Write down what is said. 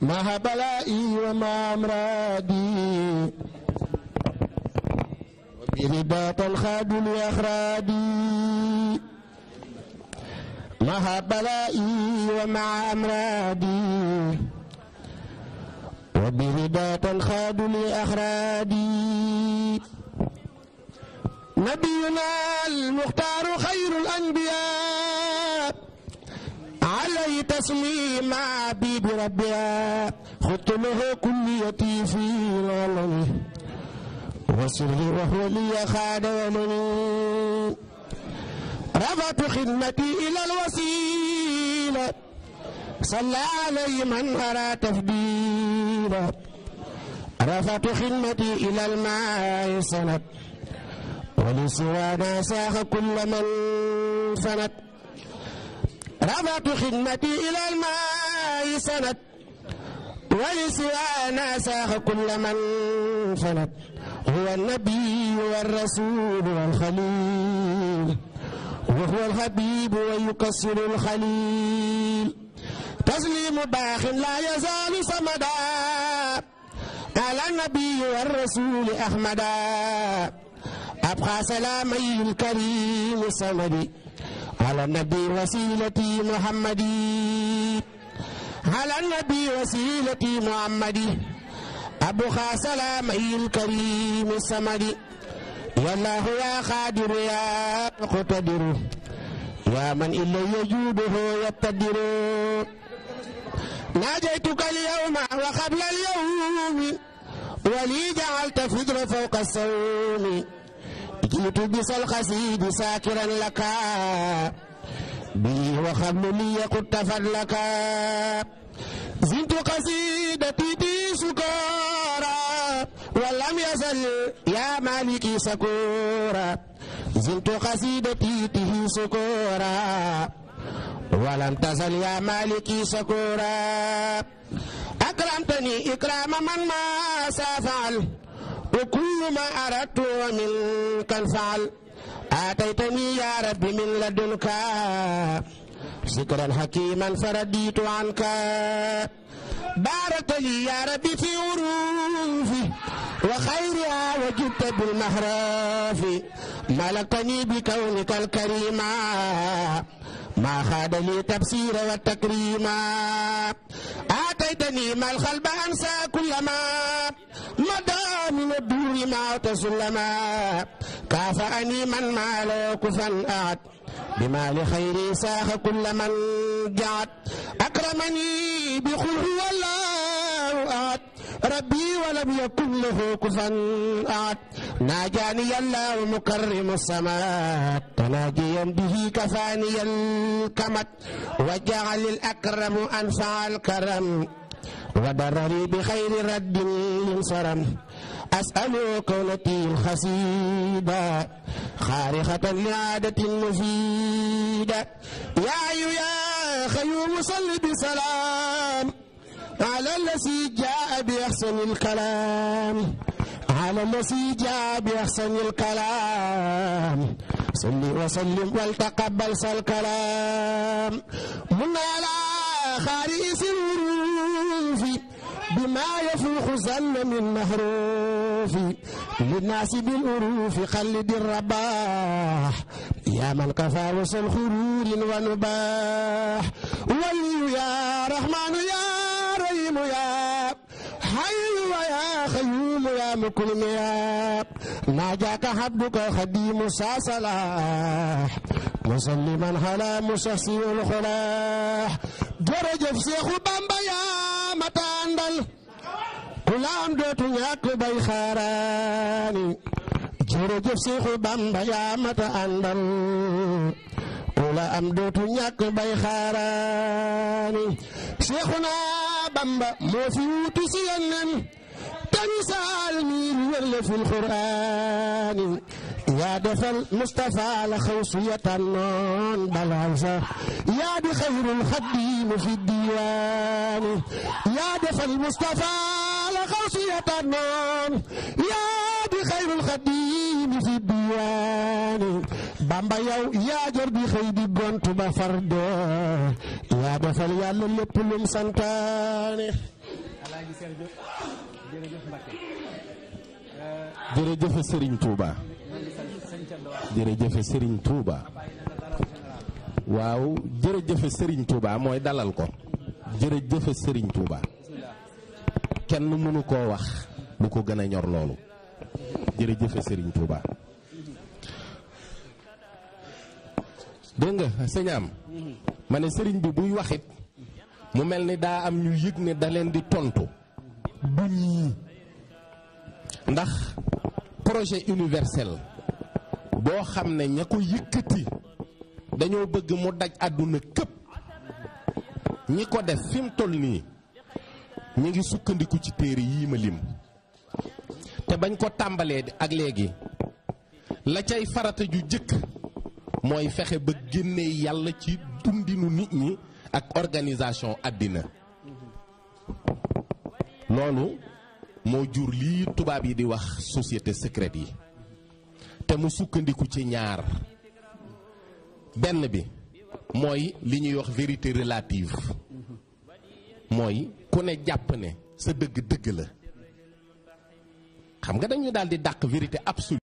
مع بلائي ومع أمرادي وبرداء تنخاد لأخرادي مع بلائي ومع أمرادي وبرداء تنخاد لأخرادي نبينا المختار خير الأنبياء عليه تسليم عبيد ربيا خدت له كليتي في العلم وسري وهو لي خاد ولني رفعت خدمتي إلى الوسيلة صلى علي من أرى تفضيلا رفعت خدمتي إلى الماء سند ولسوانا ساخ كل من فند رفعت خدمتي إلى الماء سند ولسوانا ساخ كل من فند هو النبي والرسول والخليل وهو الحبيب ويكسر الخليل تسليم باخ لا يزال صمدا على النبي والرسول أحمدا أبقى سلامي الكريم الصمد على النبي وسيلتي محمدي على النبي وسيلتي محمدي أبقى سلامي الكريم الصمد يا الله يا قادر يا مقتدر يا من إلي يجوده يقتدر ناجيتك اليوم وقبل اليوم ولي جعلت فجر فوق الصوم جئت بس الخسيد ساكرا لك بي وخبل لي قد فضلك زنت قصيدتي بي سكارا ولم يزل يا مالكي سكورا زنت قصيدتي به سكورا ولم تزل يا مالكي سكورا أكرمتني إكرام من ما سافعل وكل ما أردت ومنك الفعل آتيتني يا رب من لدنك ذكرا حكيما فرديت عنك باركت لي يا ربي في عروفي وخيرها وجدت بالمحراف ملكتني بكونك الكريم ما خاد لي تبصير والتكريم آتيتني ما الخلب أنسى كلما مدى من الدور ما تسلما كافأني من ما لا كفا أعد بما لخيري ساخ كل من جعد أكرمني بقل هو الله أعد ربي ولم يكن له كفا أعد ناجاني الله مكرم السماء تناجيا به كفاني الكمد وجعل الأكرم أنفع الكرم وضرري بخير رد ينصرم أسأل كونتي الخسيدة خارقة لعادة مفيدة يا خيوم صل بسلام على الذي جاء بأحسن الكلام على الذي جاء بأحسن الكلام صل وسلم والتقبل الكلام من على خارئ الحروف بما يفوق ظن من محروف للناس بالأروف خلد الرباح يا من كفى وصل خرور ونباح ولي يا رحمن يا رحيم يا حي ويا خيوم يا مكرم يا ناجاك عبدك خديم صلاح مسلما على مسحسن الخلاح jërëjëf Seexu Bamba yaa mata àndal ku la am dootu ñàkk bay xaaraani jërëjëf Seexu Bamba yaa mata àndal ku la am dootu ñàkk bay xaaraani Seexuna Bamba moo fi wuutu si Yonent te misaal mi wér la fil Qur'aani yaa defal Mustafa la xawsu ya tànnoon balal sax yaa di xayrul xadiim fi diiwaani yaa defal Mustafa la xawsu ya tànnoon yaa di xayrul xadiim fi diiwaani Bamba yow yaa jar di xëy di gontu ba far dee yaa defal yàlla lépp lum santaane. jërëjëf Serigne Touba jërëjëf Serigne Touba waaw jërëjëf Serigne Touba mooy dalal ko jërëjëf Serigne Touba kenn mënu koo wax lu ko gën a ñor loolu jërëjëf Serigne Touba. dégg nga sëñ am ma ne Serigne bi buy waxit mu mel ni daa am ñu yëg ne da leen di tontu du ñii ndax projet universel boo xam ne ña ko yëkkati dañoo bëgg mu daj àdduna këpp ñi ko def fi mu toll nii ñu ngi sukkandiku ci téere yii ma lim te bañ ko tàmbalee ak léegi la cay farata ju jëkk mooy fexe ba génnee yàlla ci dundinu nit ñi ak organisation àddina loolu moo jur lii tubaab yi di wax société secrète yi te mu sukkandiku ci ñaar benn bi mooy li ñuy wax vérité relative mooy ku ne jàpp ne sa dëgg dëgg la xam nga dañu daal di dàq vérité absolue